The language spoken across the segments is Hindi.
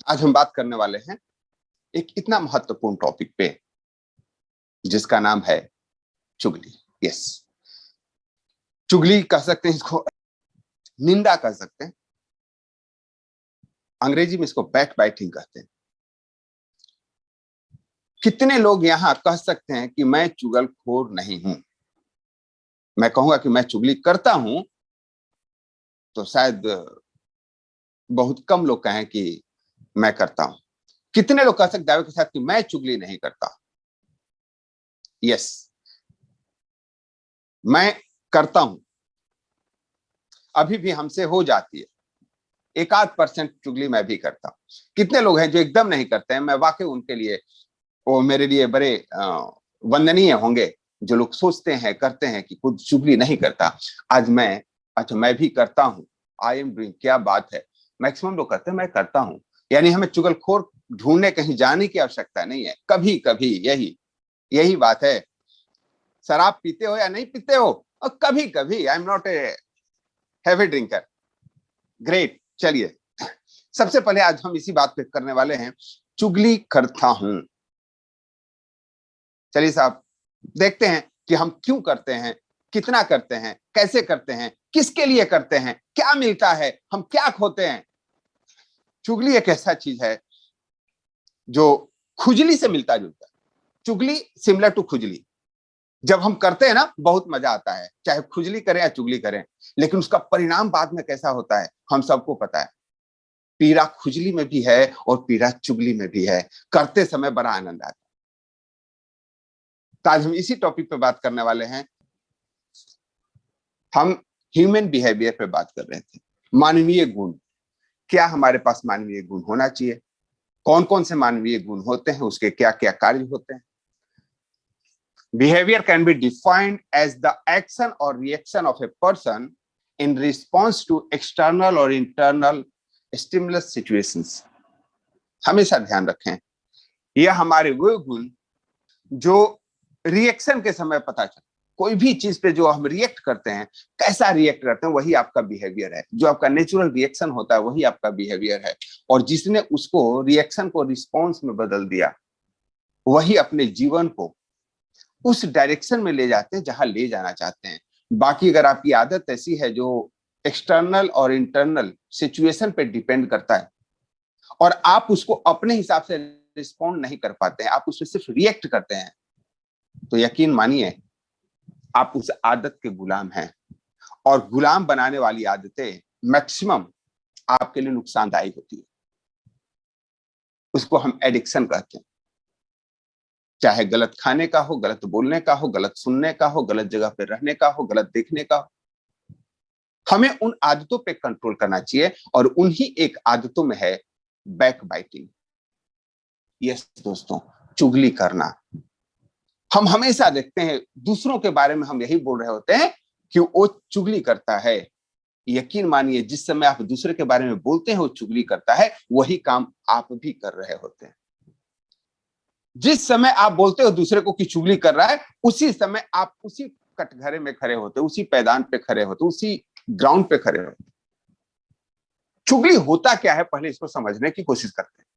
आज हम बात करने वाले हैं एक इतना महत्वपूर्ण टॉपिक पे जिसका नाम है चुगली। यस, चुगली कह सकते हैं, इसको निंदा कह सकते हैं, अंग्रेजी में इसको बैक बाइटिंग कहते हैं। कितने लोग यहां कह सकते हैं कि मैं चुगलखोर नहीं हूं? मैं कहूंगा कि मैं चुगली करता हूं तो शायद बहुत कम लोग कहें कि मैं करता हूं। कितने लोग कह सकते दावे के साथ कि मैं चुगली नहीं करता? यस, मैं करता हूं, अभी भी हमसे हो जाती है। 1-8% चुगली मैं भी करता हूं। कितने लोग हैं जो एकदम नहीं करते हैं? मैं वाकई उनके लिए, वो मेरे लिए बड़े वंदनीय होंगे जो लोग सोचते हैं, करते हैं कि खुद चुगली नहीं करता। आज मैं भी करता हूं। आई एम डूइंग, क्या बात है। मैक्सिमम लोग कहते हैं मैं करता हूं, यानी हमें चुगलखोर ढूंढने कहीं जाने की आवश्यकता नहीं है। कभी कभी यही बात है। शराब पीते हो या नहीं पीते हो, और कभी कभी, I am not a heavy drinker. Great, चलिए सबसे पहले आज हम इसी बात पे करने वाले हैं, चुगली करता हूं। चलिए साहब, देखते हैं कि हम क्यों करते हैं, कितना करते हैं, कैसे करते हैं, किसके लिए करते हैं, क्या मिलता है, हम क्या खोते हैं। चुगली एक ऐसा चीज है जो खुजली से मिलता जुलता है। चुगली सिमिलर टू खुजली। जब हम करते हैं ना, बहुत मजा आता है, चाहे खुजली करें या चुगली करें, लेकिन उसका परिणाम बाद में कैसा होता है हम सबको पता है। पीड़ा खुजली में भी है और पीड़ा चुगली में भी है। करते समय बड़ा आनंद आता है। तो आज हम इसी टॉपिक पे बात करने वाले हैं। हम ह्यूमन बिहेवियर पे बात कर रहे थे, मानवीय गुण। क्या हमारे पास मानवीय गुण होना चाहिए, कौन कौन से मानवीय गुण होते हैं, उसके क्या क्या कार्य होते हैं। Behavior can be defined as the action or reaction of a person in response to external or internal stimulus situations. हमेशा ध्यान रखें, यह हमारे वो गुण जो रिएक्शन के समय पता चले। कोई भी चीज पे जो हम रिएक्ट करते हैं, कैसा रिएक्ट करते हैं, वही आपका बिहेवियर है। जो आपका नेचुरल रिएक्शन होता है वही आपका बिहेवियर है। और जिसने उसको रिएक्शन को रिस्पॉन्स में बदल दिया, वही अपने जीवन को उस डायरेक्शन में ले जाते हैं जहां ले जाना चाहते हैं। बाकी अगर आपकी आदत ऐसी है जो एक्सटर्नल और इंटरनल सिचुएशन पे डिपेंड करता है और आप उसको अपने हिसाब से रिस्पॉन्ड नहीं कर पाते हैं, आप उसमें सिर्फ रिएक्ट करते हैं, तो यकीन मानिए आप उस आदत के गुलाम हैं। और गुलाम बनाने वाली आदतें मैक्सिमम आपके लिए नुकसानदायी होती है। उसको हम एडिक्शन कहते हैं। चाहे गलत खाने का हो, गलत बोलने का हो, गलत सुनने का हो, गलत जगह पे रहने का हो, गलत देखने का हो, हमें उन आदतों पे कंट्रोल करना चाहिए। और उन्हीं एक आदतों में है बैक बाइटिंग। यस दोस्तों, चुगली करना। हम हमेशा देखते हैं दूसरों के बारे में हम यही बोल रहे होते हैं कि वो चुगली करता है। यकीन मानिए जिस समय आप दूसरे के बारे में बोलते हैं वो चुगली करता है, वही काम आप भी कर रहे होते हैं। जिस समय आप बोलते हो दूसरे को कि चुगली कर रहा है, उसी समय आप उसी कटघरे में खड़े होते, उसी पैदान पे खड़े होते, उसी ग्राउंड पे खड़े होते। चुगली होता क्या है, पहले इसको समझने की कोशिश करते हैं।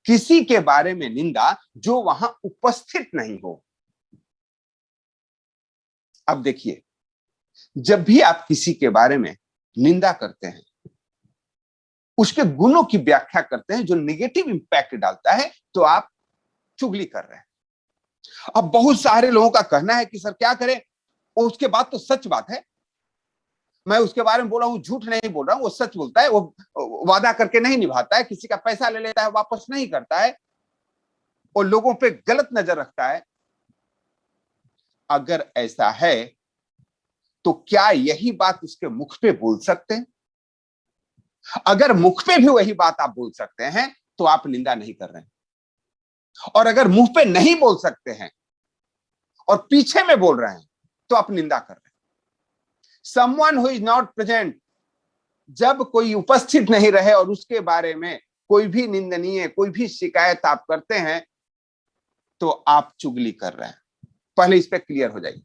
किसी के बारे में निंदा जो वहां उपस्थित नहीं हो। अब देखिए, जब भी आप किसी के बारे में निंदा करते हैं, उसके गुणों की व्याख्या करते हैं जो नेगेटिव इंपैक्ट डालता है, तो आप चुगली कर रहे हैं। अब बहुत सारे लोगों का कहना है कि सर क्या करें, उसके बाद तो सच बात है, मैं उसके बारे में बोल रहा हूं, झूठ नहीं बोल रहा हूं, वो सच बोलता है, वो वादा करके नहीं निभाता है, किसी का पैसा ले लेता है, वापस नहीं करता है, और लोगों पे गलत नजर रखता है। अगर ऐसा है तो क्या यही बात उसके मुख पे बोल सकते हैं? अगर मुख पे भी वही बात आप बोल सकते हैं तो आप निंदा नहीं कर रहे हैं। और अगर मुंह पे नहीं बोल सकते हैं और पीछे में बोल रहे हैं तो आप निंदा कर रहे हैं। Someone who is not present, जब कोई उपस्थित नहीं रहे और उसके बारे में कोई भी निंदनीय, कोई भी शिकायत आप करते हैं, तो आप चुगली कर रहे हैं। पहले इस पे क्लियर हो जाइए।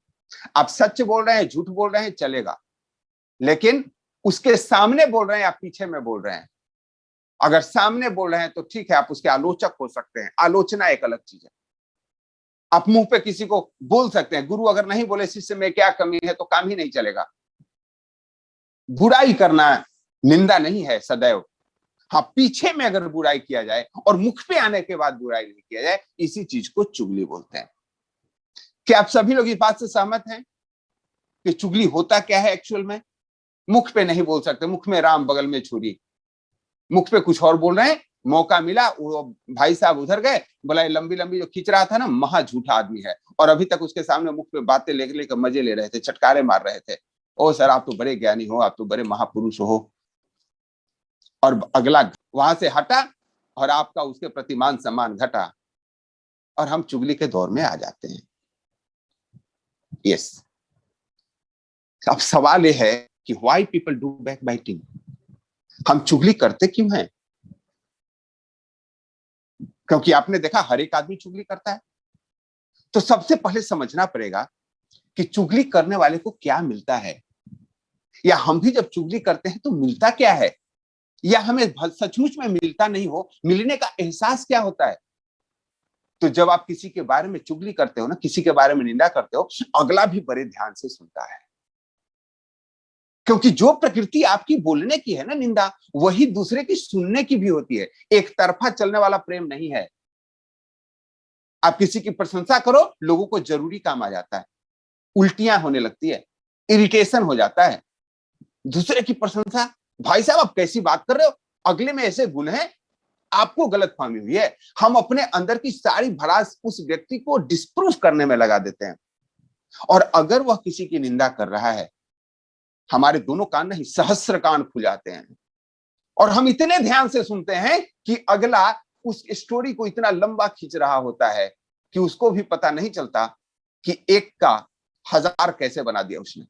आप सच बोल रहे हैं, झूठ बोल रहे हैं, चलेगा, लेकिन उसके सामने बोल रहे हैं या पीछे में बोल रहे हैं, अगर सामने बोल रहे हैं तो ठीक है, आप उसके आलोचक हो सकते हैं, आलोचना एक अलग चीज है। आप मुंह पे किसी को बोल सकते हैं, गुरु अगर नहीं बोले शिष्य में क्या कमी है तो काम ही नहीं चलेगा। बुराई करना निंदा नहीं है सदैव। हाँ, पीछे में अगर बुराई किया जाए और मुख पे आने के बाद बुराई नहीं किया जाए, इसी चीज को चुगली बोलते हैं। क्या आप सभी लोग इस बात से सहमत हैं कि चुगली होता क्या है एक्चुअल में? मुख पे नहीं बोल सकते, मुख में राम बगल में छुरी, मुख पे कुछ और बोल रहे हैं, मौका मिला वो भाई साहब उधर गए, बोला लंबी लंबी जो खींच रहा था ना, महा झूठा आदमी है, और अभी तक उसके सामने मुख पे बातें लेकर लेकर मजे ले रहे थे, चटकारे मार रहे थे, ओ सर आप तो बड़े ज्ञानी हो, आप तो बड़े महापुरुष हो, और अगला वहां से हटा और आपका उसके प्रति मान सम्मान घटा, और हम चुगली के दौर में आ जाते हैं। यस, अब सवाल यह है कि why people do back biting, हम चुगली करते क्यों हैं? क्योंकि आपने देखा हर एक आदमी चुगली करता है। तो सबसे पहले समझना पड़ेगा कि चुगली करने वाले को क्या मिलता है, या हम भी जब चुगली करते हैं तो मिलता क्या है, या हमें सचमुच में मिलता नहीं हो, मिलने का एहसास क्या होता है। तो जब आप किसी के बारे में चुगली करते हो ना, किसी के बारे में निंदा करते हो, अगला भी बड़े ध्यान से सुनता है, क्योंकि जो प्रकृति आपकी बोलने की है ना निंदा, वही दूसरे की सुनने की भी होती है। एक तरफा चलने वाला प्रेम नहीं है। आप किसी की प्रशंसा करो, लोगों को जरूरी काम आ जाता है, उल्टियां होने लगती है, इरिटेशन हो जाता है। दूसरे की प्रशंसा, भाई साहब आप कैसी बात कर रहे हो, अगले में ऐसे गुण हैं, आपको गलतफहमी हुई है। हम अपने अंदर की सारी भड़ास उस व्यक्ति को डिस्प्रूव करने में लगा देते हैं, और अगर वह किसी की निंदा कर रहा है, हमारे दोनों कान नहीं सहस्र कान खुल जाते हैं, और हम इतने ध्यान से सुनते हैं कि अगला उस स्टोरी को इतना लंबा खींच रहा होता है कि उसको भी पता नहीं चलता कि एक का हजार कैसे बना दिया उसने।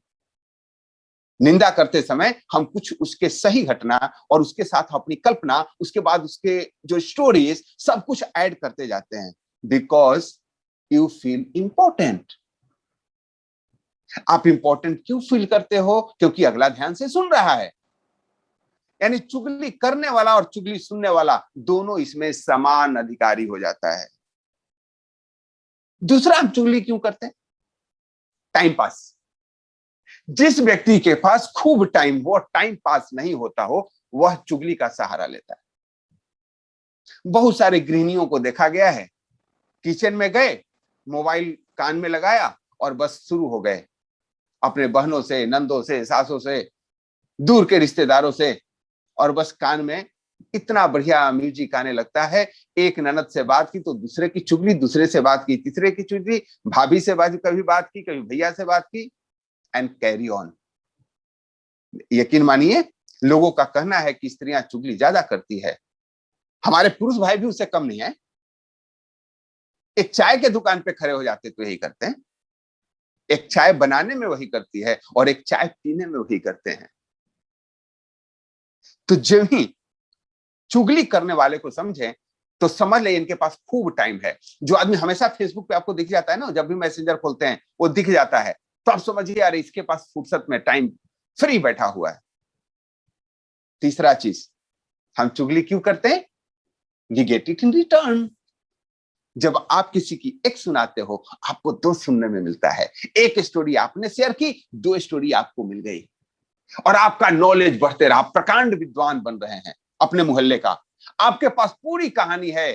निंदा करते समय हम कुछ उसके सही घटना और उसके साथ अपनी कल्पना, उसके बाद उसके जो स्टोरीज, सब कुछ ऐड करते जाते हैं, बिकॉज यू फील इंपॉर्टेंट। आप इंपॉर्टेंट क्यों फील करते हो? क्योंकि अगला ध्यान से सुन रहा है। यानी चुगली करने वाला और चुगली सुनने वाला दोनों इसमें समान अधिकारी हो जाता है। दूसरा, हम चुगली क्यों करते हैं? Time pass. जिस व्यक्ति के पास खूब टाइम हो, टाइम पास नहीं होता हो, वह चुगली का सहारा लेता है। बहुत सारे गृहिणियों को देखा गया है, किचन में गए, मोबाइल कान में लगाया और बस शुरू हो गए अपने बहनों से, नंदों से, सासों से, दूर के रिश्तेदारों से, और बस कान में इतना बढ़िया म्यूजिक आने लगता है। एक ननद से बात की तो दूसरे की चुगली, दूसरे से बात की तीसरे की चुगली, भाभी से कभी बात की, कभी भैया से बात की, एंड कैरी ऑन। यकीन मानिए, लोगों का कहना है कि स्त्रियां चुगली ज्यादा करती है, हमारे पुरुष भाई भी उससे कम नहीं है। एक चाय के दुकान पे खड़े हो जाते तो यही करते हैं, एक चाय बनाने में वही करती है, और एक चाय पीने में वही करते हैं। तो जब ही चुगली करने वाले को समझे तो समझ ले इनके पास खूब टाइम है। जो आदमी हमेशा फेसबुक पे आपको दिख जाता है ना, जब भी मैसेंजर खोलते हैं वो दिख जाता है, तो आप समझिए यार इसके पास फुर्सत में टाइम फ्री बैठा हुआ है। तीसरा चीज, हम चुगली क्यों करते हैं? We get it in return. जब आप किसी की एक सुनाते हो, आपको दो सुनने में मिलता है। एक स्टोरी आपने शेयर की, दो स्टोरी आपको मिल गई, और आपका नॉलेज बढ़ते रहा, प्रकांड विद्वान बन रहे हैं अपने मोहल्ले का। आपके पास पूरी कहानी है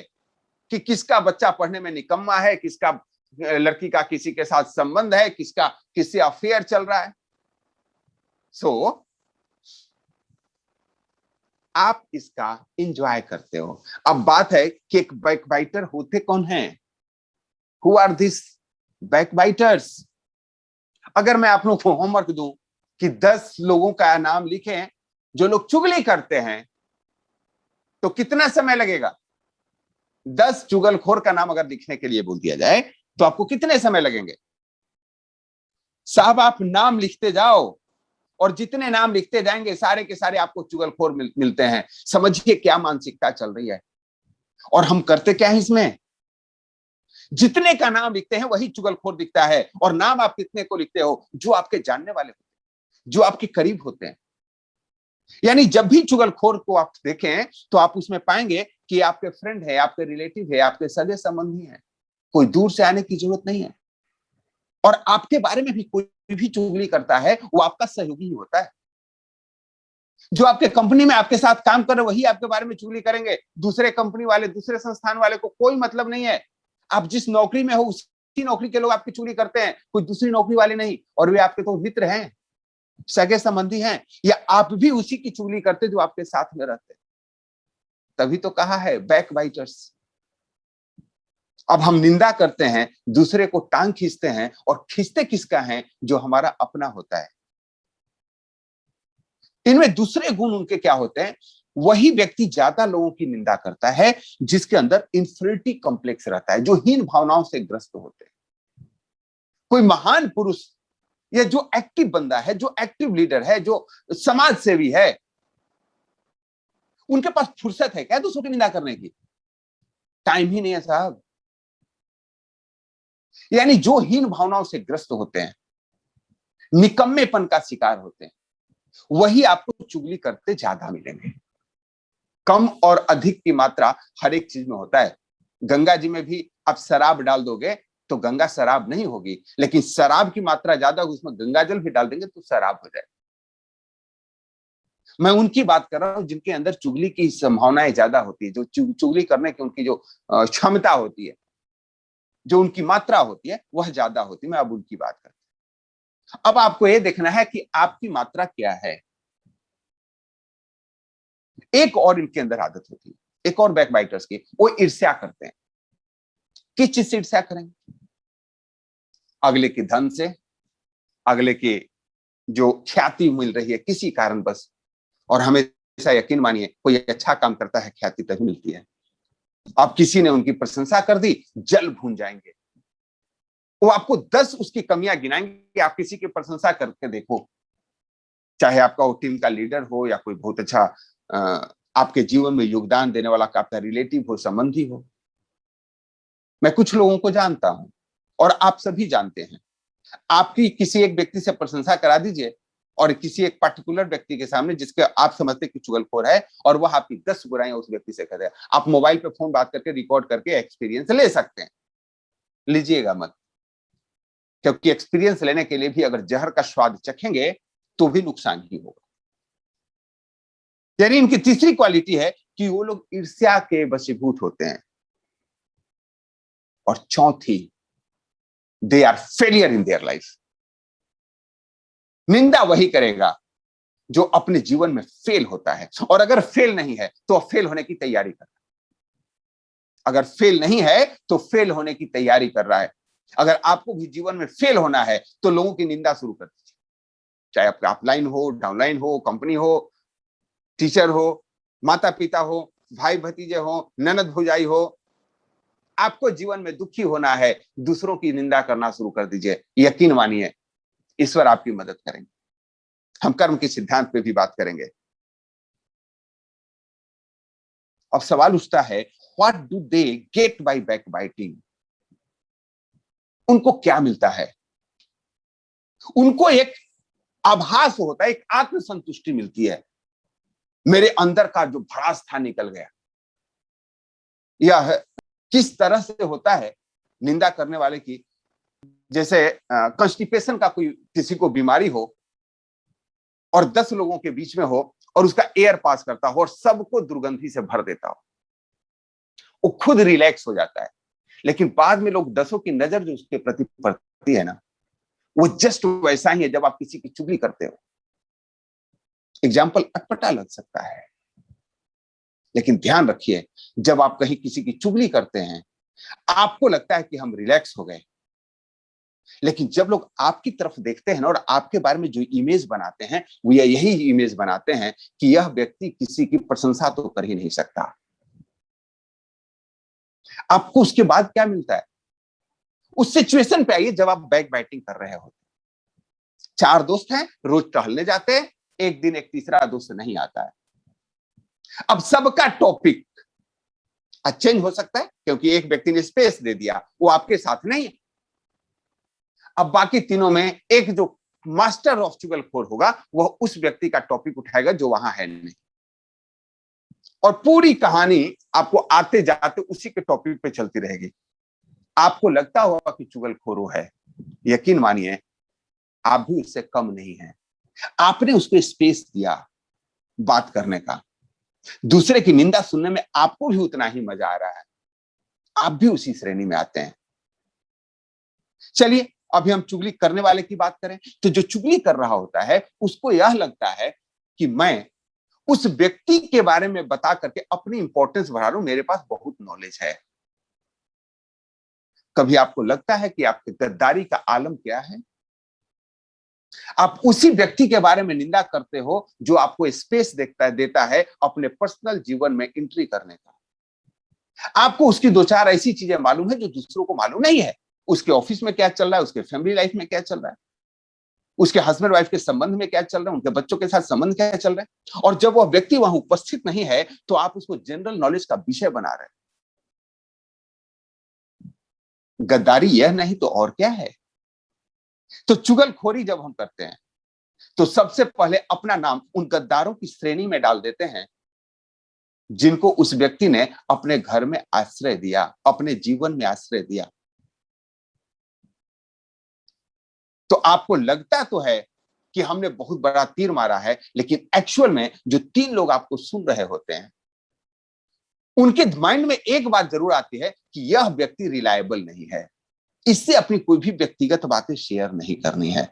कि किसका बच्चा पढ़ने में निकम्मा है, किसका लड़की का किसी के साथ संबंध है, किसका किससे अफेयर चल रहा है। सो आप इसका एंजॉय करते हो। अब बात है कि एक बैकबाइटर होते कौन हैं? Who are this backbiters? अगर मैं आप लोगों को होमवर्क दूं कि 10 लोगों का नाम लिखें जो लोग चुगली करते हैं, तो कितना समय लगेगा? 10 चुगलखोर का नाम अगर लिखने के लिए बोल दिया जाए तो आपको कितने समय लगेंगे? साहब आप नाम लिखते जाओ, और जितने नाम लिखते जाएंगे सारे के सारे आपको चुगलखोर मिलते हैं। समझिए क्या मानसिकता चल रही है। और हम करते क्या है इसमें? जितने का नाम लिखते हैं वही चुगलखोर दिखता है। और नाम आप कितने को लिखते हो? जो आपके जानने वाले होते हैं, जो आपके करीब होते हैं। यानी जब भी चुगलखोर को आप देखें तो आप उसमें पाएंगे कि आपके फ्रेंड है, आपके रिलेटिव है, आपके सगे संबंधी है, कोई दूर से आने की जरूरत नहीं है। और आपके बारे में भी कोई भी चुगली करता है वो आपका सहयोगी ही होता है। जो आपके कंपनी में आपके साथ काम कर रहे वही आपके बारे में चुगली करेंगे। दूसरे कंपनी वाले, दूसरे संस्थान वाले को कोई मतलब नहीं है। आप जिस नौकरी में हो उसी नौकरी के लोग आपकी चुगली करते हैं, कोई दूसरी नौकरी वाले नहीं। और वे आपके तो मित्र हैं, सगे संबंधी हैं, या आप भी उसी की चुगली करते जो आपके साथ में रहते। तभी तो कहा है बैक बाइटर्स। अब हम निंदा करते हैं, दूसरे को टांग खींचते हैं, और खींचते किसका है? जो हमारा अपना होता है। इनमें दूसरे गुण उनके क्या होते हैं? वही व्यक्ति ज्यादा लोगों की निंदा करता है जिसके अंदर इंफीरियरिटी कॉम्प्लेक्स रहता है, जो हीन भावनाओं से ग्रस्त होते हैं। कोई महान पुरुष या जो एक्टिव बंदा है, जो एक्टिव लीडर है, जो समाज सेवी है, उनके पास फुर्सत है क्या दूसरों की निंदा करने की? टाइम ही नहीं है साहब। यानी जो हीन भावनाओं से ग्रस्त होते हैं, निकम्मेपन का शिकार होते हैं, वही आपको चुगली करते ज्यादा मिलेंगे। कम और अधिक की मात्रा हर एक चीज में होता है। गंगा जी में भी आप शराब डाल दोगे तो गंगा शराब नहीं होगी, लेकिन शराब की मात्रा ज्यादा होगी, उसमें गंगा जल भी डाल देंगे तो शराब हो जाए। मैं उनकी बात कर रहा हूं जिनके अंदर चुगली की संभावनाएं ज्यादा होती है, जो चुगली करने की उनकी जो क्षमता होती है, जो उनकी मात्रा होती है, वह ज्यादा होती है। मैं अब उनकी बात करता हूं। अब आपको यह देखना है कि आपकी मात्रा क्या है। एक और इनके अंदर आदत होती है, एक और बैकबाइटर्स की, वो ईर्ष्या करते हैं। किस चीज से ईर्ष्या करेंगे? अगले के धन से, अगले के जो ख्याति मिल रही है किसी कारण बस। और हमेशा यकीन मानिए, कोई अच्छा काम करता है ख्याति तभी मिलती है। अब किसी ने उनकी प्रशंसा कर दी, जल भून जाएंगे। वो आपको 10 उसकी कमियां गिनाएंगे। आप किसी की प्रशंसा करके देखो, चाहे आपका वो टीम का लीडर हो या कोई बहुत अच्छा आपके जीवन में योगदान देने वाला आपका रिलेटिव हो, संबंधी हो। मैं कुछ लोगों को जानता हूं और आप सभी जानते हैं। आपकी किसी एक व्यक्ति से प्रशंसा करा दीजिए और किसी एक पर्टिकुलर व्यक्ति के सामने जिसके आप समझते कि चुगलखोर है, और वह आपकी 10 बुराइयां उस व्यक्ति से कर है। आप मोबाइल पे फोन बात करके रिकॉर्ड करके एक्सपीरियंस ले सकते हैं, लीजिएगा मत। क्योंकि एक्सपीरियंस लेने के लिए भी अगर जहर का स्वाद चखेंगे तो भी नुकसान ही होगा। यानी इनकी तीसरी क्वालिटी है कि वो लोग ईर्ष्या के वशीभूत होते हैं। और चौथी, they are failure in their life. निंदा वही करेगा जो अपने जीवन में फेल होता है, और अगर फेल नहीं है तो फेल होने की तैयारी कर रहा है। अगर फेल नहीं है तो फेल होने की तैयारी कर रहा है। अगर आपको भी जीवन में फेल होना है तो लोगों की निंदा शुरू कर दीजिए, चाहे आपका अपलाइन हो, डाउनलाइन हो, कंपनी हो, टीचर हो, माता पिता हो, भाई भतीजे हो, ननद भौजाई हो। आपको जीवन में दुखी होना है, दूसरों की निंदा करना शुरू कर दीजिए। यकीन मानिए, ईश्वर आपकी मदद करेंगे। हम कर्म के सिद्धांत पे भी बात करेंगे। अब सवाल उठता है, what do they get by backbiting? उनको क्या मिलता है? उनको एक आभास होता है, एक आत्मसंतुष्टि मिलती है। मेरे अंदर का जो भड़ास था निकल गया। यह किस तरह से होता है निंदा करने वाले की? जैसे कॉन्स्टिपेशन का कोई किसी को बीमारी हो और 10 लोगों के बीच में हो और उसका एयर पास करता हो और सबको दुर्गंधी से भर देता हो, वो खुद रिलैक्स हो जाता है। लेकिन बाद में लोग 10 की नजर जो उसके प्रति पड़ती है ना, वो जस्ट वैसा ही है जब आप किसी की चुगली करते हो। एग्जाम्पल अटपटा लग सकता है, लेकिन ध्यान रखिए, जब आप कहीं किसी की चुगली करते हैं आपको लगता है कि हम रिलैक्स हो गए, लेकिन जब लोग आपकी तरफ देखते हैं ना और आपके बारे में जो इमेज बनाते हैं, वो यही इमेज बनाते हैं कि यह व्यक्ति किसी की प्रशंसा तो कर ही नहीं सकता। आपको उसके बाद क्या मिलता है? उस सिचुएशन पे आइए जब आप बैक बाइटिंग कर रहे हो। 4 दोस्त हैं, रोज टहलने जाते हैं, एक दिन एक तीसरा दोस्त नहीं आता है। अब सबका टॉपिक चेंज हो सकता है क्योंकि एक व्यक्ति ने स्पेस दे दिया, वो आपके साथ नहीं है। अब बाकी तीनों में एक जो मास्टर ऑफ चुगलखोर होगा वह उस व्यक्ति का टॉपिक उठाएगा जो वहां है नहीं, और पूरी कहानी आपको आते जाते उसी के टॉपिक पे चलती रहेगी। आपको लगता होगा कि चुगलखोर वो है, यकीन मानिए आप भी उससे कम नहीं है। आपने उसको स्पेस दिया बात करने का, दूसरे की निंदा सुनने में आपको भी उतना ही मजा आ रहा है, आप भी उसी श्रेणी में आते हैं। चलिए अभी हम चुगली करने वाले की बात करें, तो जो चुगली कर रहा होता है उसको यह लगता है कि मैं उस व्यक्ति के बारे में बता करके अपनी इंपॉर्टेंस बढ़ा रहा हूं, मेरे पास बहुत नॉलेज है। कभी आपको लगता है कि आपकी गद्दारी का आलम क्या है? आप उसी व्यक्ति के बारे में निंदा करते हो जो आपको स्पेस देता है अपने पर्सनल जीवन में एंट्री करने का। आपको उसकी दो चार ऐसी चीजें मालूम है जो दूसरों को मालूम नहीं है। उसके ऑफिस में क्या चल रहा है, उसके फैमिली लाइफ में क्या चल रहा है, उसके हस्बैंड वाइफ के संबंध में क्या चल रहा है, उनके बच्चों के साथ संबंध क्या चल रहा है, और जब वह व्यक्ति वहां उपस्थित नहीं है तो आप उसको जनरल नॉलेज का विषय बना रहे हैं। गद्दारी यह नहीं तो और क्या है? तो चुगलखोरी जब हम करते हैं तो सबसे पहले अपना नाम उन गद्दारों की श्रेणी में डाल देते हैं जिनको उस व्यक्ति ने अपने घर में आश्रय दिया, अपने जीवन में आश्रय दिया। तो आपको लगता तो है कि हमने बहुत बड़ा तीर मारा है, लेकिन एक्चुअल में जो 3 लोग आपको सुन रहे होते हैं उनके माइंड में एक बात जरूर आती है कि यह व्यक्ति रिलायबल नहीं है, इससे अपनी कोई भी व्यक्तिगत बातें शेयर नहीं करनी है।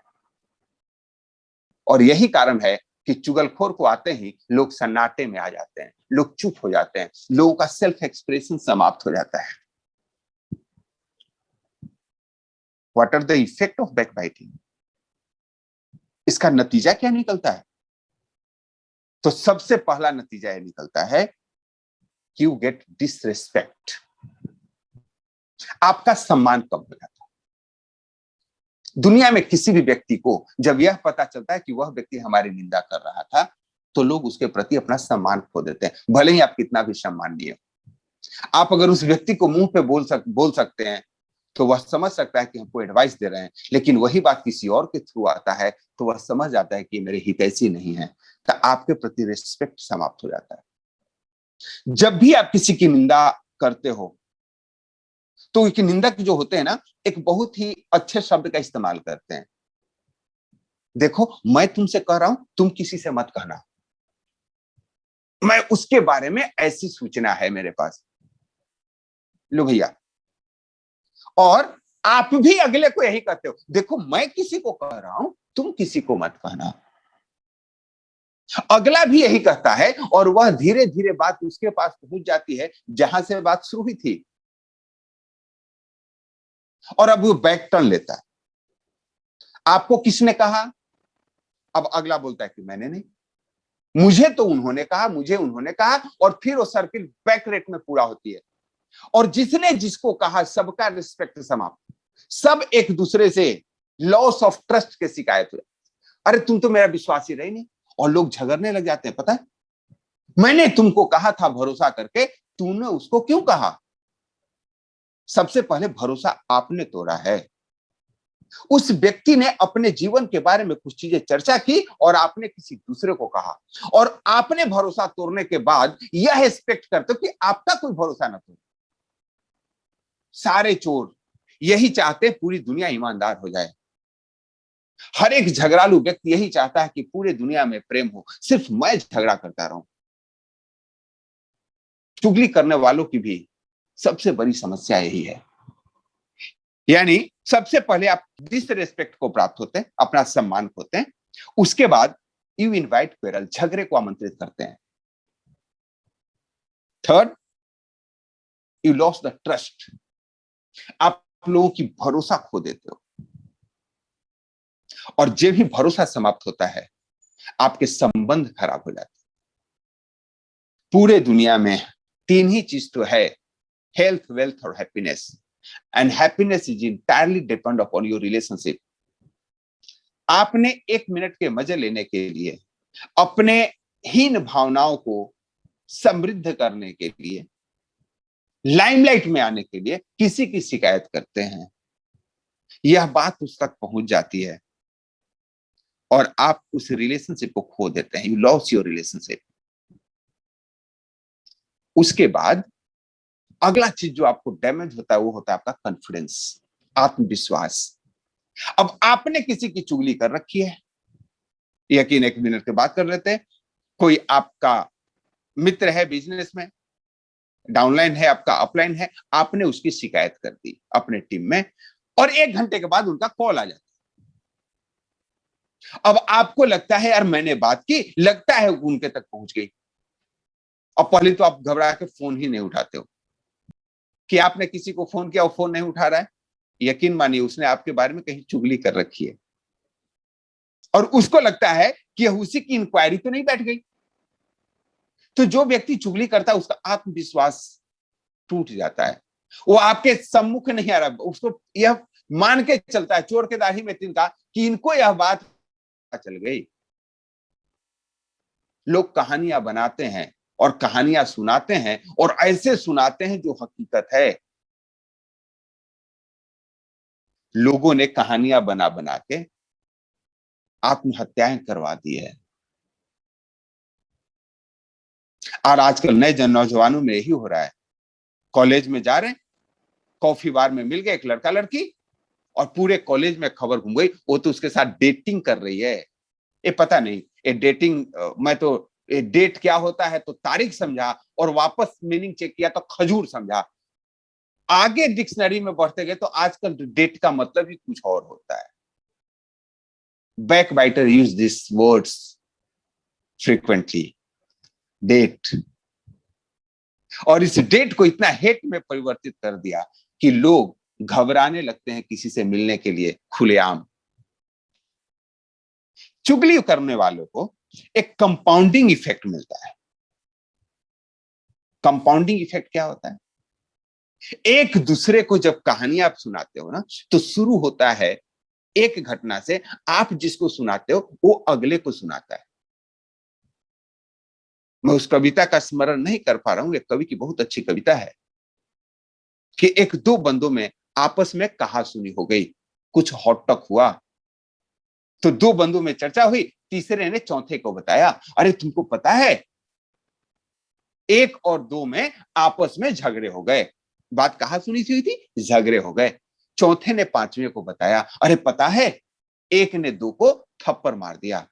और यही कारण है कि चुगलखोर को आते ही लोग सन्नाटे में आ जाते हैं, लोग चुप हो जाते हैं, लोगों का सेल्फ एक्सप्रेशन समाप्त हो जाता है। What are the effect of backbiting? इसका नतीजा क्या निकलता है? तो सबसे पहला नतीजा यह निकलता है कि यू गेट डिसरिस्पेक्ट, आपका सम्मान कम हो जाता है। दुनिया में किसी भी व्यक्ति को जब यह पता चलता है कि वह व्यक्ति हमारी निंदा कर रहा था तो लोग उसके प्रति अपना सम्मान खो देते हैं, भले ही आप कितना भी सम्माननीय हो। आप अगर उस व्यक्ति को मुंह पे बोल सकते हैं तो वह समझ सकता है कि हमको एडवाइस दे रहे हैं, लेकिन वही बात किसी और के थ्रू आता है तो वह समझ जाता है कि मेरे हितैषी नहीं है, तो आपके प्रति रिस्पेक्ट समाप्त हो जाता है। जब भी आप किसी की निंदा करते हो तो एक निंदक जो होते हैं ना, एक बहुत ही अच्छे शब्द का इस्तेमाल करते हैं। देखो मैं तुमसे कह रहा हूं, तुम किसी से मत कहना, मैं उसके बारे में ऐसी सूचना है मेरे पास, लो भैया। और आप भी अगले को यही कहते हो, देखो मैं किसी को कह रहा हूं, तुम किसी को मत कहना। अगला भी यही कहता है और वह धीरे धीरे बात उसके पास पहुंच जाती है जहां से बात शुरू हुई थी, और अब वो बैक टर्न लेता है। आपको किसने कहा? अब अगला बोलता है कि मैंने नहीं, मुझे तो उन्होंने कहा, मुझे उन्होंने कहा, और फिर वो सर्किल बैक रेट में पूरा होती है। और जिसने जिसको कहा सबका रिस्पेक्ट समाप्त, सब एक दूसरे से लॉस ऑफ ट्रस्ट के शिकायत हुए। अरे तुम तो मेरा विश्वास ही रही नहीं, और लोग झगड़ने लग जाते हैं। पता है, मैंने तुमको कहा था भरोसा करके, तूने उसको क्यों कहा? सबसे पहले भरोसा आपने तोड़ा है। उस व्यक्ति ने अपने जीवन के बारे में कुछ चीजें चर्चा की और आपने किसी दूसरे को कहा, और आपने भरोसा तोड़ने के बाद यह एक्सपेक्ट करते हो कि आपका कोई भरोसा न तोड़े। सारे चोर यही चाहते पूरी दुनिया ईमानदार हो जाए। हर एक झगड़ालू व्यक्ति यही चाहता है कि पूरी दुनिया में प्रेम हो, सिर्फ मैं झगड़ा करता रहूं। चुगली करने वालों की भी सबसे बड़ी समस्या यही है। यानी सबसे पहले आप डिसरेस्पेक्ट को प्राप्त होते हैं, अपना सम्मान खोते हैं, उसके बाद यू इनवाइट क्वेरल, झगड़े को आमंत्रित करते हैं। Third, you loss the trust, आप लोगों की भरोसा खो देते हो, और जब भी भरोसा समाप्त होता है आपके संबंध खराब हो जाते हैं। पूरे दुनिया में 3 ही चीज तो है, हेल्थ, वेल्थ और happiness, and happiness is entirely depend upon your relationship. आपने 1 मिनट के मजे लेने के लिए, अपने हीन भावनाओं को समृद्ध करने के लिए, लाइमलाइट में आने के लिए किसी की शिकायत करते हैं, यह बात उस तक पहुंच जाती है और आप उस रिलेशनशिप को खो देते हैं, यू लॉस योर रिलेशनशिप। उसके बाद अगला चीज जो आपको डैमेज होता है वो होता है आपका कॉन्फिडेंस, आत्मविश्वास। अब आपने किसी की चुगली कर रखी है, यकीन एक मिनट के बाद कर लेते हैं, कोई आपका मित्र है बिजनेस में, डाउनलाइन है आपका, अपलाइन है, आपने उसकी शिकायत कर दी अपने टीम में, और 1 घंटे के बाद उनका कॉल आ जाता है। अब आपको लगता है यार मैंने बात की, लगता है उनके तक पहुंच गई, और पहले तो आप घबरा के फोन ही नहीं उठाते हो कि आपने किसी को फोन किया, वो फोन नहीं उठा रहा है, यकीन मानिए उसने आपके बारे में कहीं चुगली कर रखी है, और उसको लगता है कि उसी की इंक्वायरी तो नहीं बैठ गई। तो जो व्यक्ति चुगली करता है उसका आत्मविश्वास टूट जाता है, वो आपके सम्मुख नहीं आ रहा, उसको यह मान के चलता है, चोर के दाढ़ी में तिनका, कि इनको यह बात चल गई। लोग कहानियां बनाते हैं और कहानियां सुनाते हैं, और ऐसे सुनाते हैं जो हकीकत है। लोगों ने कहानियां बना बना के आत्महत्याएं करवा दी है, और आजकल नए नौजवानों में यही हो रहा है। कॉलेज में जा रहे हैं, कॉफी बार में मिल गए एक लड़का लड़की, और पूरे कॉलेज में खबर घूम गई वो तो उसके साथ डेटिंग कर रही है। ये पता नहीं ये डेटिंग, मैं तो ये डेट क्या होता है तो तारीख समझा, और वापस मीनिंग चेक किया तो खजूर समझा। आगे डिक्शनरी में बढ़ते गए तो आजकल डेट का मतलब ही कुछ और होता है। Backbiter use this words frequently, that. और इस डेट को इतना हेट में परिवर्तित कर दिया कि लोग घबराने लगते हैं किसी से मिलने के लिए खुलेआम। चुगली करने वालों को एक कंपाउंडिंग इफेक्ट मिलता है। कंपाउंडिंग इफेक्ट क्या होता है? एक दूसरे को जब कहानी आप सुनाते हो ना, तो शुरू होता है एक घटना से, आप जिसको सुनाते हो वो अगले को सुनाता है। मैं उस कविता का स्मरण नहीं कर पा रहा हूं, एक कवि की बहुत अच्छी कविता है कि एक दो बंदों में आपस में कहा सुनी हो गई, कुछ हॉटटॉक हुआ, तो दो बंदों में चर्चा हुई, तीसरे ने चौथे को बताया, अरे तुमको पता है, एक और दो में आपस में झगड़े हो गए। बात कहा सुनी सी हुई थी, झगड़े हो गए। चौथे ने पांचवें को बताया, अरे पता है, एक ने दो को थप्पड़ मार दिया।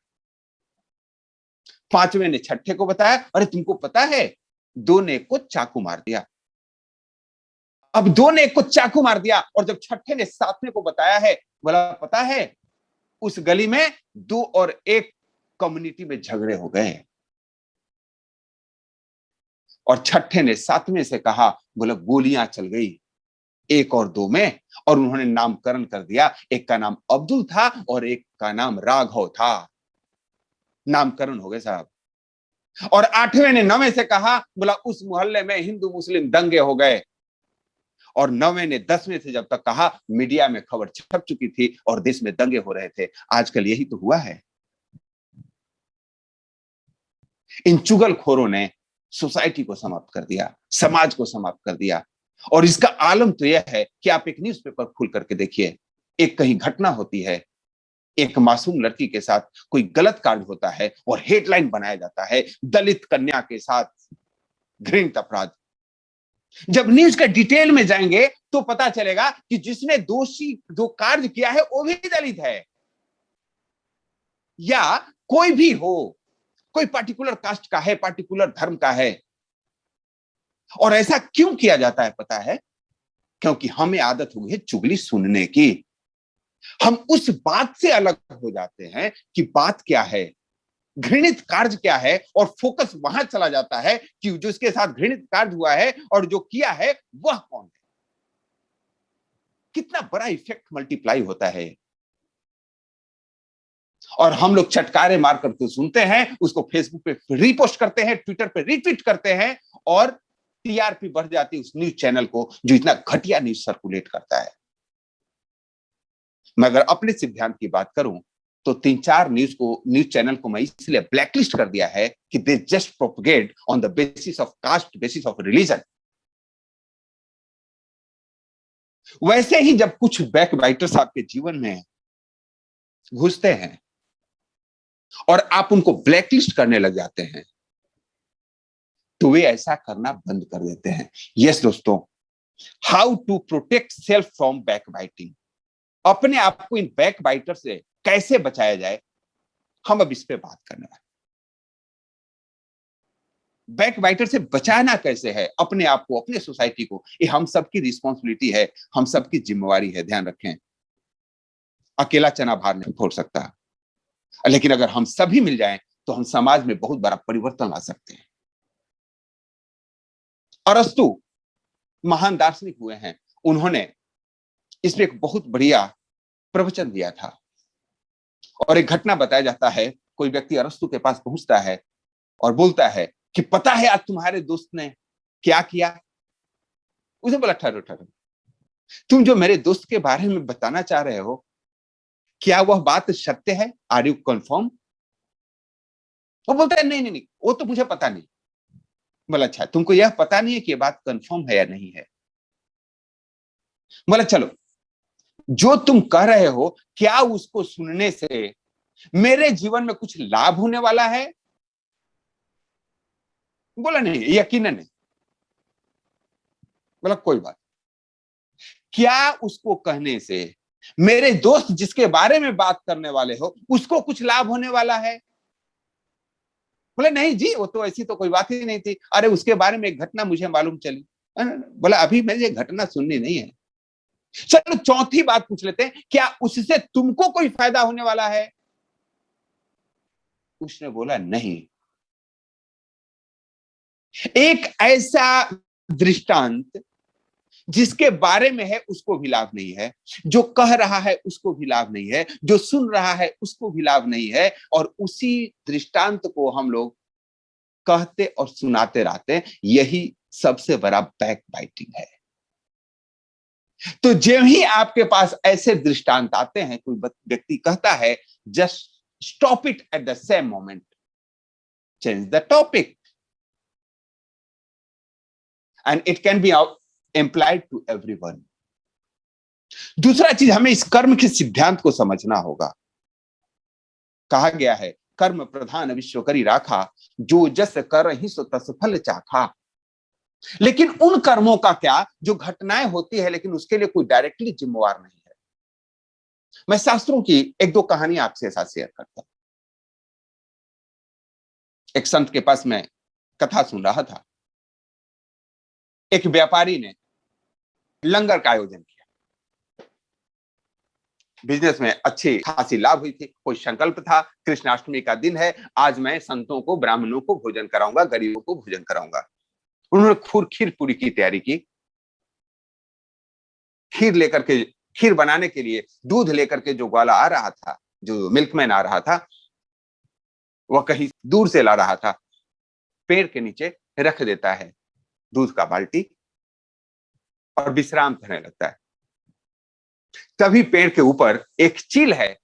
पांचवें ने छठे को बताया, अरे तुमको पता है, दो ने एक को चाकू मार दिया। अब दो ने एक को चाकू मार दिया, और जब छठे ने सातवें को बताया है, बोला पता है, उस गली में दो और एक कम्युनिटी में झगड़े हो गए। और छठे ने सातवें से कहा, बोला गोलियां चल गई एक और दो में, और उन्होंने नामकरण कर दिया, एक का नाम अब्दुल था और एक का नाम राघव था। नामकरण हो गए साहब। और आठवें ने नवें से कहा, बोला उस मोहल्ले में हिंदू मुस्लिम दंगे हो गए। और नवें ने दसवें से जब तक कहा, मीडिया में खबर छप चुकी थी और देश में दंगे हो रहे थे। आजकल यही तो हुआ है। इन चुगलखोरों ने सोसाइटी को समाप्त कर दिया, समाज को समाप्त कर दिया। और इसका आलम तो यह है कि आप एक न्यूज़पेपर खोल करके देखिए, एक कहीं घटना होती है, एक मासूम लड़की के साथ कोई गलत कार्य होता है और हेडलाइन बनाया जाता है, दलित कन्या के साथ घृणित अपराध। जब न्यूज के डिटेल में जाएंगे तो पता चलेगा कि जिसने दोषी जो कार्य किया है वो भी दलित है, या कोई भी हो, कोई पार्टिकुलर कास्ट का है, पार्टिकुलर धर्म का है। और ऐसा क्यों किया जाता है पता है? क्योंकि हमें आदत हो गई है चुगली सुनने की। हम उस बात से अलग हो जाते हैं कि बात क्या है, घृणित कार्य क्या है, और फोकस वहां चला जाता है कि जो इसके साथ घृणित कार्य हुआ है और जो किया है वह कौन है। कितना बड़ा इफेक्ट मल्टीप्लाई होता है। और हम लोग चटकारे मार करके सुनते हैं, उसको फेसबुक पे रीपोस्ट करते हैं, ट्विटर पे रीट्वीट करते हैं, और टीआरपी बढ़ जाती है उस न्यूज चैनल को जो इतना घटिया न्यूज सर्कुलेट करता है। मैं अगर अपने सिद्धांत की बात करूं तो 3-4 न्यूज चैनल को मैं इसलिए ब्लैकलिस्ट कर दिया है कि they just propagate on the basis of caste, basis of religion. वैसे ही जब कुछ बैकबाइटर्स आपके जीवन में घुसते हैं और आप उनको ब्लैकलिस्ट करने लग जाते हैं, तो वे ऐसा करना बंद कर देते हैं। यस दोस्तों, how to protect self from backbiting, अपने आप को इन बैकबाइटर से कैसे बचाया जाए, हम अब इस पे बात करने वाले। बैकबाइटर से बचाना कैसे है अपने आप को, अपने सोसाइटी को, ये हम सबकी रिस्पॉन्सिबिलिटी है, हम सबकी जिम्मेवारी है। ध्यान रखें, अकेला चना भार नहीं फोड़ सकता, लेकिन अगर हम सभी मिल जाएं तो हम समाज में बहुत बड़ा परिवर्तन ला सकते हैं। अरस्तु महान दार्शनिक हुए हैं, उन्होंने इसमें एक बहुत बढ़िया प्रवचन दिया था। और एक घटना बताया जाता है, कोई व्यक्ति अरस्तु के पास पहुंचता है और बोलता है कि पता है आज तुम्हारे दोस्त ने क्या किया। उसे बोला, ठहरो ठहरो, तुम जो मेरे दोस्त के बारे में बताना चाह रहे हो, क्या वह बात सत्य है? Are you confirm? वो बोलता है नहीं नहीं नहीं, वो तो मुझे पता नहीं। बोला, अच्छा, तुमको यह पता नहीं है कि यह बात कंफर्म है या नहीं है? बोला, चलो, जो तुम कह रहे हो क्या उसको सुनने से मेरे जीवन में कुछ लाभ होने वाला है? बोला, नहीं, यकीनन नहीं। बोला, कोई बात, क्या उसको कहने से मेरे दोस्त जिसके बारे में बात करने वाले हो उसको कुछ लाभ होने वाला है? बोले, नहीं जी, वो तो ऐसी तो कोई बात ही नहीं थी, अरे उसके बारे में एक घटना मुझे मालूम चली। बोला, अभी मुझे घटना सुननी नहीं है, चलो चौथी बात पूछ लेते हैं, क्या उससे तुमको कोई फायदा होने वाला है? उसने बोला, नहीं। एक ऐसा दृष्टांत जिसके बारे में है उसको भी लाभ नहीं है, जो कह रहा है उसको भी लाभ नहीं है, जो सुन रहा है उसको भी लाभ नहीं है, और उसी दृष्टांत को हम लोग कहते और सुनाते रहते हैं। यही सबसे बड़ा बैक बाइटिंग है। तो जब ही आपके पास ऐसे दृष्टांत आते हैं, कोई व्यक्ति कहता है, just stop it at the same moment, change the topic, and it can be employed to everyone. दूसरा चीज, हमें इस कर्म के सिद्धांत को समझना होगा। कहा गया है, कर्म प्रधान विश्व करी राखा, जो जस कर ही सो तस फल चाखा। लेकिन उन कर्मों का क्या जो घटनाएं होती है लेकिन उसके लिए कोई डायरेक्टली जिम्मेवार नहीं है। मैं शास्त्रों की एक दो कहानी आपसे साथ शेयर करता हूं। एक संत के पास मैं कथा सुन रहा था। एक व्यापारी ने लंगर का आयोजन किया, बिजनेस में अच्छी खासी लाभ हुई थी। कोई संकल्प था, कृष्णाष्टमी का दिन है, आज मैं संतों को, ब्राह्मणों को भोजन कराऊंगा, गरीबों को भोजन कराऊंगा। उन्होंने खीर पूरी की तैयारी की। खीर बनाने के लिए दूध लेकर के जो ग्वाला आ रहा था, जो मिल्कमैन आ रहा था, वह कहीं दूर से ला रहा था। पेड़ के नीचे रख देता है दूध का बाल्टी और विश्राम करने लगता है। तभी पेड़ के ऊपर एक चील है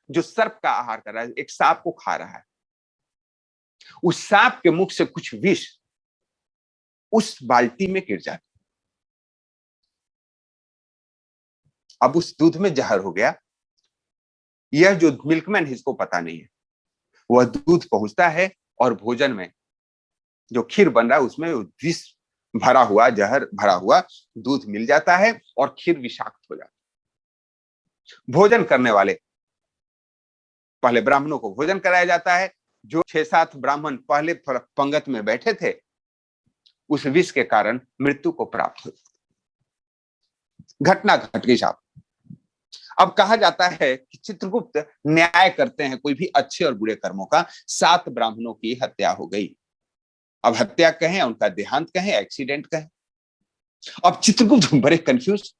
जो सर्प का आहार कर रहा है, एक सांप को खा रहा है। उस सांप के मुख से कुछ विष उस बाल्टी में गिर जाता। अब उस दूध में जहर हो गया। यह जो मिल्कमैन है इसको पता नहीं है। वह दूध पहुंचता है और भोजन में जो खीर बन रहा है उसमें विष भरा हुआ, जहर भरा हुआ दूध मिल जाता है और खीर विषाक्त हो जाती है। भोजन करने वाले पहले ब्राह्मणों को भोजन कराया जाता है। जो 6-7 ब्राह्मण पहले पंगत में बैठे थे, उस विष के कारण मृत्यु को प्राप्त हुई। घटना घट गई साहब। अब कहा जाता है कि चित्रगुप्त न्याय करते हैं कोई भी अच्छे और बुरे कर्मों का। 7 ब्राह्मणों की हत्या हो गई। अब हत्या कहें, उनका देहांत कहें, एक्सीडेंट कहें। अब चित्रगुप्त बड़े कंफ्यूज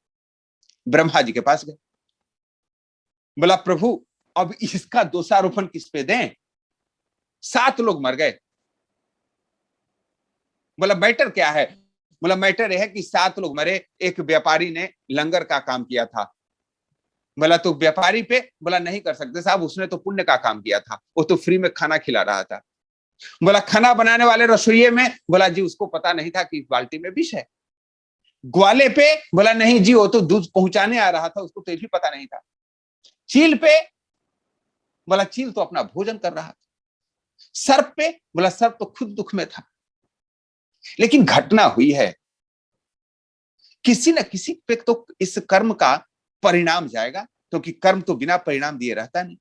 ब्रह्मा जी के पास गए। बोला, प्रभु अब इसका दोषारोपण किस पे दें? 7 लोग मर गए। बोला, मैटर क्या है? बोला, मैटर यह है कि 7 लोग मरे, एक व्यापारी ने लंगर का काम किया था। बोला, तो व्यापारी पे? बोला, नहीं कर सकते साहब, उसने तो पुण्य का काम किया था, वो तो फ्री में खाना खिला रहा था। बोला, खाना बनाने वाले रसोइये में? बोला, जी उसको पता नहीं था कि इस बाल्टी में विष है। ग्वाले पे? बोला, नहीं जी वो तो दूध पहुंचाने आ रहा था, उसको तो ये भी पता नहीं था। चील पे? बोला चील तो अपना भोजन कर रहा था। सर्प पे, बोला सर्प तो खुद दुख में था। लेकिन घटना हुई है, किसी न किसी पे तो इस कर्म का परिणाम जाएगा, क्योंकि कर्म तो बिना परिणाम दिए रहता नहीं।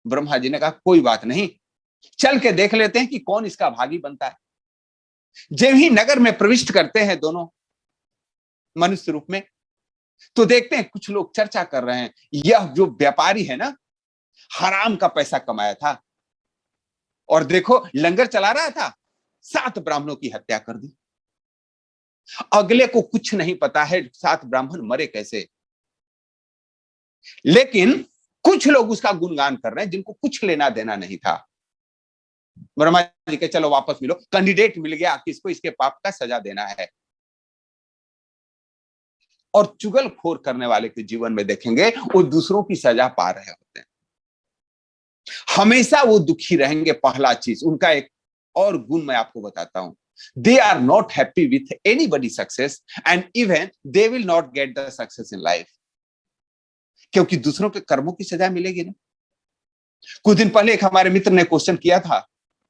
ब्रह्मा जी ने कहा कोई बात नहीं, चल के देख लेते हैं कि कौन इसका भागी बनता है। जब ही नगर में प्रविष्ट करते हैं दोनों मनुष्य रूप में, तो देखते हैं कुछ लोग चर्चा कर रहे हैं, यह जो व्यापारी है ना, हराम का पैसा कमाया था, और देखो लंगर चला रहा था, 7 ब्राह्मणों की हत्या कर दी। अगले को कुछ नहीं पता है 7 ब्राह्मण मरे कैसे, लेकिन कुछ लोग उसका गुणगान कर रहे हैं जिनको कुछ लेना देना नहीं था। ब्रह्मा जी के चलो वापस मिलो, कैंडिडेट मिल गया, किसको इसके पाप का सजा देना है। और चुगलखोर करने वाले के जीवन में देखेंगे वो दूसरों की सजा पा रहे होते हैं, हमेशा वो दुखी रहेंगे। पहला चीज उनका एक और गुण मैं आपको बताता हूं, they are not happy with anybody success and even they will not get the success in life, क्योंकि दूसरों के कर्मों की सजा मिलेगी ना। कुछ दिन पहले एक हमारे मित्र ने क्वेश्चन किया था,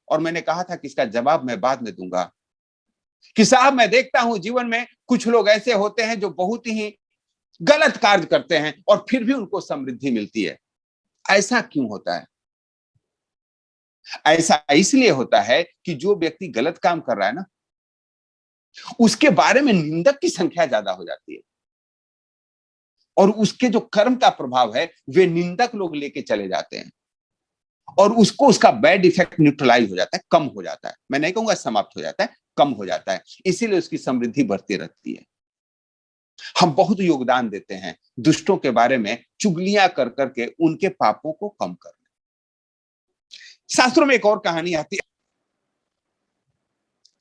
और मैंने कहा था कि इसका जवाब मैं बाद में दूंगा, कि साहब मैं देखता हूं जीवन में कुछ लोग ऐसे होते हैं जो बहुत ही गलत कार्य करते हैं और फिर भी उनको समृद्धि मिलती है। ऐसा क्यों होता है? ऐसा इसलिए होता है कि जो व्यक्ति गलत काम कर रहा है ना, उसके बारे में निंदक की संख्या ज्यादा हो जाती है, और उसके जो कर्म का प्रभाव है वे निंदक लोग लेके चले जाते हैं, और उसको उसका बैड इफेक्ट न्यूट्रलाइज हो जाता है, कम हो जाता है। मैं नहीं कहूंगा समाप्त हो जाता है, कम हो जाता है, इसीलिए उसकी समृद्धि बढ़ती रहती है। हम बहुत योगदान देते हैं दुष्टों के बारे में चुगलियां कर करके उनके पापों को कम करने। शास्त्रों में एक और कहानी आती है,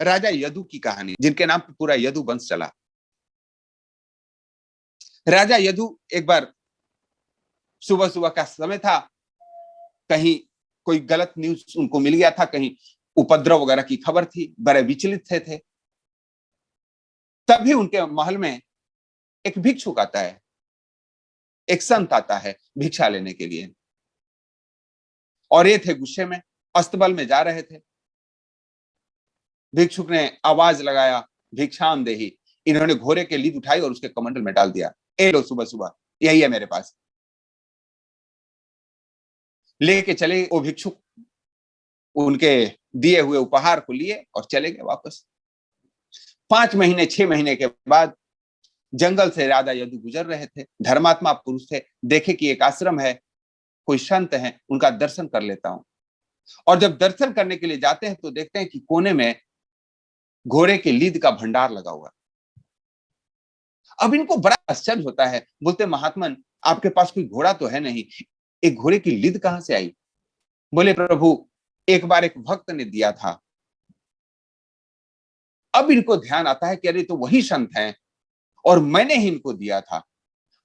राजा यदु की कहानी, जिनके नाम पर पूरा यदु वंश चला। राजा यदु एक बार सुबह सुबह का समय था, कहीं कोई गलत न्यूज उनको मिल गया था, कहीं उपद्रव वगैरह की खबर थी, बड़े विचलित थे। तभी उनके महल में एक भिक्षुक आता है, एक संत आता है भिक्षा लेने के लिए, और ये थे गुस्से में, अस्तबल में जा रहे थे। भिक्षुक ने आवाज लगाया, भिक्षाम देहि। इन्होंने घोड़े के लीद उठाई और उसके कमंडल में डाल दिया, ए लो सुबह सुबह यही है मेरे पास। लेके चले वो भिक्षुक, उनके दिए हुए उपहार को लिए और चले गए वापस। 5 महीने 6 महीने के बाद जंगल से राजा यदु गुजर रहे थे, धर्मात्मा पुरुष थे, देखे कि एक आश्रम है, कोई संत है, उनका दर्शन कर लेता हूं। और जब दर्शन करने के लिए जाते हैं तो देखते हैं कि कोने में घोड़े के लीद का भंडार लगा हुआ। अब इनको बड़ा आश्चर्य होता है, बोलते महात्मन आपके पास कोई घोड़ा तो है नहीं, एक घोड़े की लीद कहां से आई? बोले प्रभु एक बार एक भक्त ने दिया था। अब इनको ध्यान आता है कि अरे तो वही संत हैं और मैंने ही इनको दिया था।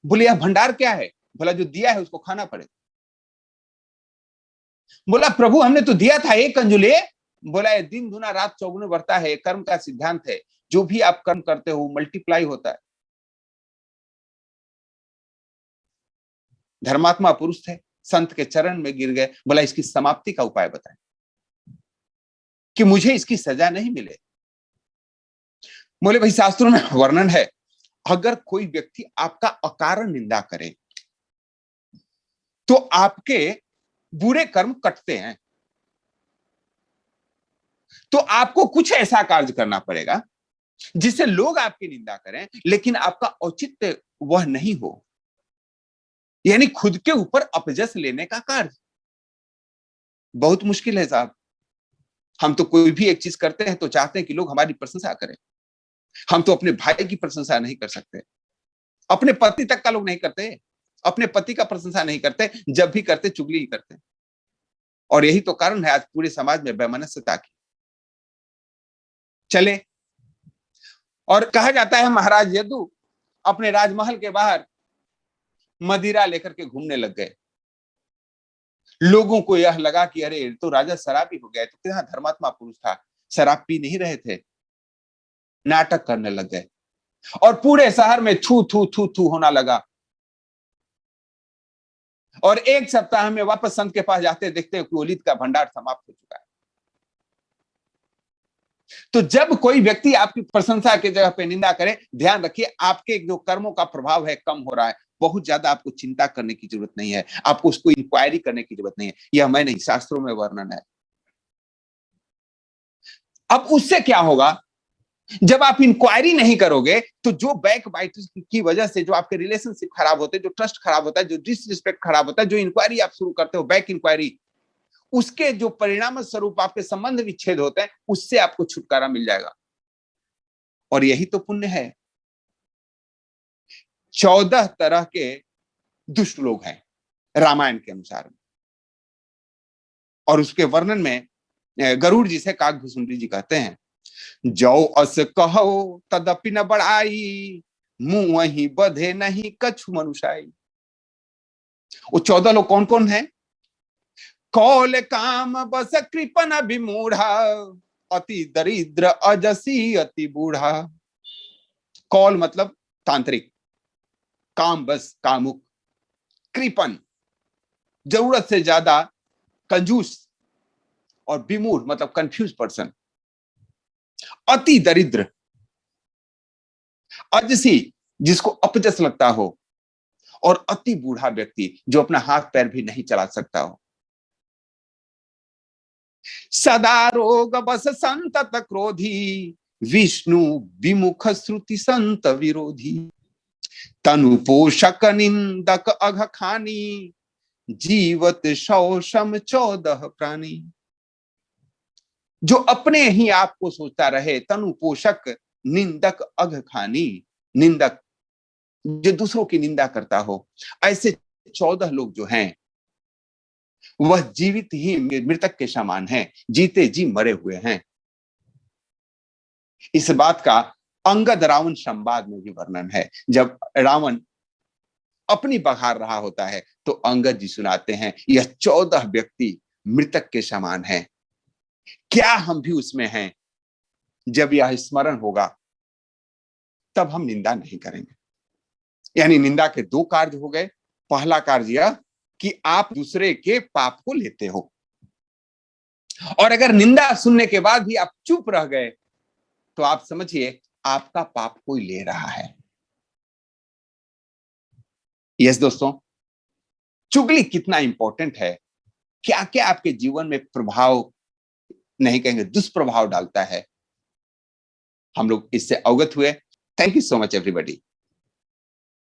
बोले यह भंडार क्या है? बोला जो दिया है उसको खाना पड़े। बोला प्रभु हमने तो दिया था एक अंजुल। बोला दिन दुना रात चौगुने बढ़ता है, कर्म का सिद्धांत है, जो भी आप कर्म करते हो मल्टीप्लाई होता है। धर्मात्मा पुरुष थे, संत के चरण में गिर गए। बोला इसकी समाप्ति का उपाय बताएं कि मुझे इसकी सजा नहीं मिले। बोले भाई शास्त्रों में वर्णन है, अगर कोई व्यक्ति आपका अकारण निंदा करे तो आपके बुरे कर्म कटते हैं, तो आपको कुछ ऐसा कार्य करना पड़ेगा जिससे लोग आपकी निंदा करें लेकिन आपका औचित्य वह नहीं हो, यानी खुद के ऊपर अपजस लेने का कार्य। बहुत मुश्किल है साहब। हम तो कोई भी एक चीज करते हैं तो चाहते हैं कि लोग हमारी प्रशंसा करें। हम तो अपने भाई की प्रशंसा नहीं कर सकते, अपने पति तक का लोग नहीं करते, अपने पति का प्रशंसा नहीं करते, जब भी करते चुगली ही करते। और यही तो कारण है आज पूरे समाज में वैमनस्यता की। चले, और कहा जाता है महाराज यदु अपने राजमहल के बाहर मदिरा लेकर के घूमने लग गए। लोगों को यह लगा कि अरे तो राजा शराबी हो गया, तो क्या धर्मात्मा पुरुष था, शराब पी नहीं रहे थे। नाटक करने लग गए और पूरे शहर में थू थू थू थू होना लगा। और एक सप्ताह में वापस संत के पास जाते देखते हैं कि ओलित का भंडार समाप्त हो चुका है। तो जब कोई व्यक्ति आपकी प्रशंसा की जगह पे निंदा करे, ध्यान रखिए आपके जो कर्मों का प्रभाव है कम हो रहा है। बहुत ज्यादा आपको चिंता करने की जरूरत नहीं है, आपको उसको इंक्वायरी करने की जरूरत नहीं है। यह मैं नहीं, शास्त्रों में वर्णन है। अब उससे क्या होगा, जब आप इंक्वायरी नहीं करोगे तो जो बैक बाइट की वजह से जो आपके रिलेशनशिप खराब होते हैं, जो ट्रस्ट खराब होता है, जो डिसरिस्पेक्ट खराब होता है, जो इंक्वायरी आप शुरू करते हो बैक इंक्वायरी, उसके जो परिणाम स्वरूप आपके संबंध विच्छेद होते हैं, उससे आपको छुटकारा मिल जाएगा। और यही तो पुण्य है। 14 तरह के दुष्ट लोग हैं रामायण के अनुसार, और उसके वर्णन में गरुड़ जी से काकभूषुंडी जी कहते हैं, जो अस कहो तदपि न बढ़ाई, मुंह वही बधे नहीं कछु मनुषाई। वो 14 लोग कौन कौन है? कौल काम बस कृपन अभिमूढ़ा, अति दरिद्र अजसी अति बूढ़ा। कौल मतलब तांत्रिक, काम बस कामुक, कृपन जरूरत से ज्यादा कंजूस, और विमूढ़ मतलब कंफ्यूज पर्सन, अति दरिद्र, अजसी जिसको अपजस लगता हो, और अति बूढ़ा व्यक्ति जो अपना हाथ पैर भी नहीं चला सकता हो। सदा रोग बस संतत क्रोधी, विष्णु विमुख श्रुति संत विरोधी। तनु पोषक निंदक अघ खानी, जीवत शौषम 14 प्राणी। जो अपने ही आप को सोचता रहे, तनु पोषक निंदक अघ खानी, निंदक जो दूसरों की निंदा करता हो, ऐसे 14 लोग जो हैं वह जीवित ही मृतक के समान हैं, जीते जी मरे हुए हैं। इस बात का अंगद रावण संवाद में भी वर्णन है। जब रावण अपनी बघार रहा होता है तो अंगद जी सुनाते हैं, यह 14 व्यक्ति मृतक के समान हैं। क्या हम भी उसमें हैं? जब यह स्मरण होगा तब हम निंदा नहीं करेंगे। यानी निंदा के 2 कार्य हो गए। पहला कार्य यह कि आप दूसरे के पाप को लेते हो, और अगर निंदा सुनने के बाद भी आप चुप रह गए तो आप समझिए आपका पाप कोई ले रहा है। यस दोस्तों, चुगली कितना इंपॉर्टेंट है, क्या क्या आपके जीवन में प्रभाव, नहीं कहेंगे दुष्प्रभाव डालता है, हम लोग इससे अवगत हुए। Thank you so much everybody.